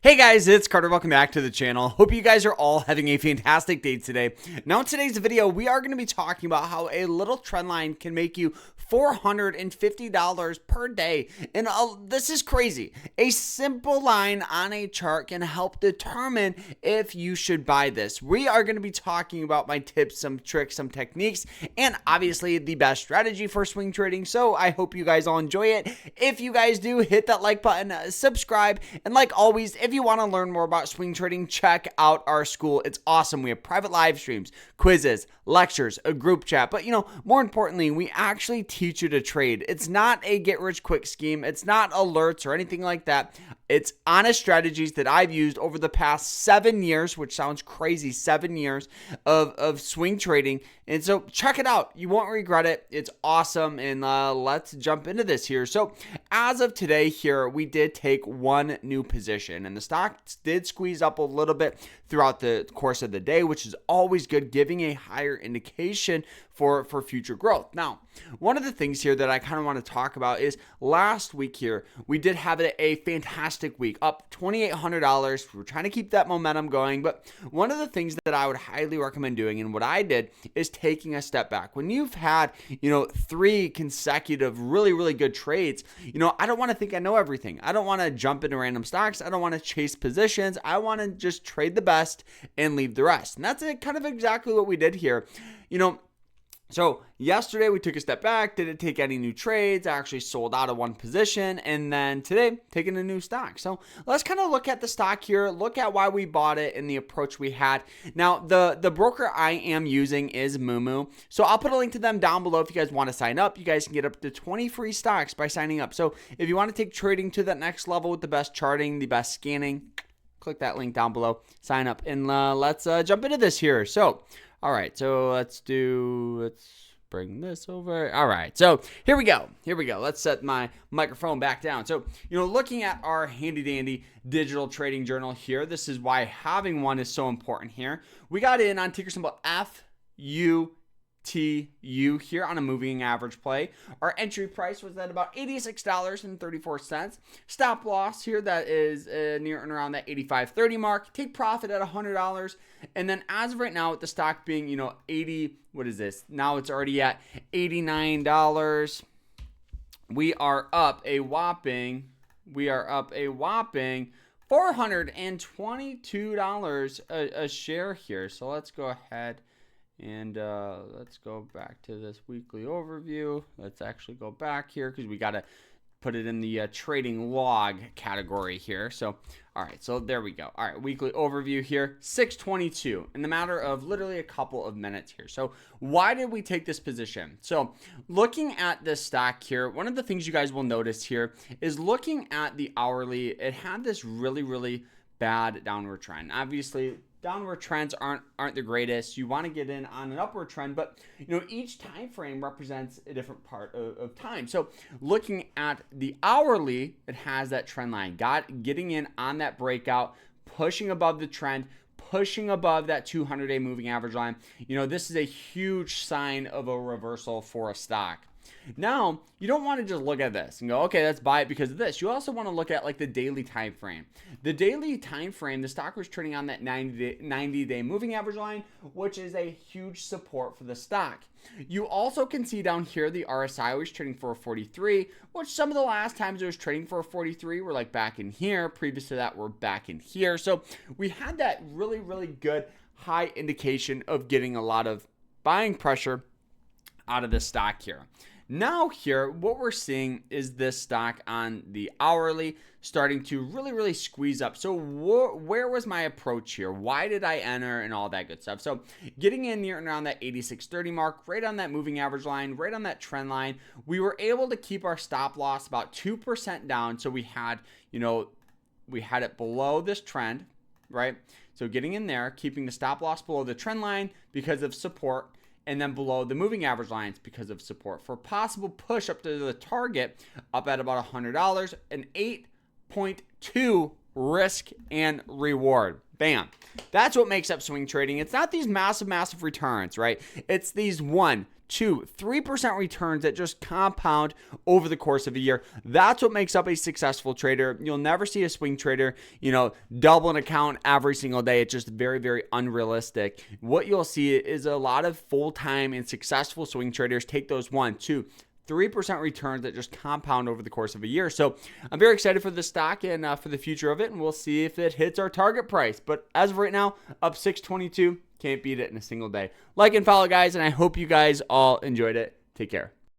Hey guys, it's Carter. Welcome back to the channel. Hope you guys are all having a fantastic day today. Now in today's video, we are going to be talking about how a little trend line can make you $450 per day. And this is crazy. A simple line on a chart can help determine if you should buy this. We are going to be talking about my tips, some tricks, some techniques, and obviously the best strategy for swing trading. So I hope you guys all enjoy it. If you guys do, hit that like button, subscribe, and like always, if you want to learn more about swing trading, check out our school. It's awesome. We have private live streams, quizzes, lectures, a group chat. But, more importantly, we actually teach you to trade. It's not a get-rich-quick scheme. It's not alerts or anything like that. It's honest strategies that I've used over the past 7 years, which sounds crazy, 7 years of swing trading. And so check it out. You won't regret it. It's awesome. And let's jump into this here. So as of today here, we did take one new position, and the stock did squeeze up a little bit throughout the course of the day, which is always good, giving a higher indication for future growth. Now, one of the things here that I kind of want to talk about is last week here, we did have a fantastic week, up $2,800. We're trying to keep that momentum going, but one of the things that I would highly recommend doing, and what I did, is taking a step back. When you've had, 3 consecutive really, really good trades, I don't want to think I know everything. I don't want to jump into random stocks. I don't want to chase positions. I want to just trade the best and leave the rest. And that's kind of exactly what we did here. So yesterday we took a step back, didn't take any new trades, I actually sold out of one position, and then today taking a new stock. So let's kind of look at the stock here, look at why we bought it and the approach we had. Now the broker I am using is MOOMOO. So I'll put a link to them down below if you guys want to sign up. You guys can get up to 20 free stocks by signing up. So if you want to take trading to that next level with the best charting, the best scanning, click that link down below, sign up, and let's jump into this here. So all right, so let's bring this over. All right, so here we go. Let's set my microphone back down. So, looking at our handy dandy digital trading journal here, this is why having one is so important here. We got in on ticker symbol FUTU here on a moving average play. Our entry price was at about $86.34. Stop loss here, that is near and around that $85.30 mark. Take profit at $100. And then as of right now, with the stock being, 80, what is this? Now it's already at $89. We are up a whopping $422 a share here. So let's go ahead and let's go back to this weekly overview. Let's actually go back here because we got to put it in the trading log category here. So, all right, so there we go. All right, weekly overview here, 622 in the matter of literally a couple of minutes here. So why did we take this position? So looking at this stock here, one of the things you guys will notice here is looking at the hourly, it had this really, really bad downward trend. Obviously, downward trends aren't the greatest. You want to get in on an upward trend, but each time frame represents a different part of time. So looking at the hourly, it has that trend line. Getting in on that breakout, pushing above the trend, pushing above that 200-day moving average line. This is a huge sign of a reversal for a stock. Now, you don't want to just look at this and go, okay, let's buy it because of this. You also want to look at like the daily time frame. The daily time frame, the stock was trading on that 90-day moving average line, which is a huge support for the stock. You also can see down here the RSI was trading for a 43, which some of the last times it was trading for a 43 were like back in here. Previous to that, we're back in here. So we had that really, really good high indication of getting a lot of buying pressure out of this stock here. Now here, what we're seeing is this stock on the hourly starting to really, really squeeze up. So where was my approach here? Why did I enter and all that good stuff? So getting in near and around that 86.30 mark, right on that moving average line, right on that trend line, we were able to keep our stop loss about 2% down. So we had it below this trend, right? So getting in there, keeping the stop loss below the trend line because of support, and then below the moving average lines because of support for possible push up to the target up at about $100, an 8.2 risk and reward. Bam. That's what makes up swing trading. It's not these massive returns, right? It's these 1, 2, 3% returns that just compound over the course of a year. That's what makes up a successful trader. You'll never see a swing trader, double an account every single day. It's just very, very unrealistic. What you'll see is a lot of full-time and successful swing traders take those 1, 2, 3% returns that just compound over the course of a year. So I'm very excited for this stock and for the future of it, and we'll see if it hits our target price. But as of right now, up 622, can't beat it in a single day. Like and follow, guys, and I hope you guys all enjoyed it. Take care.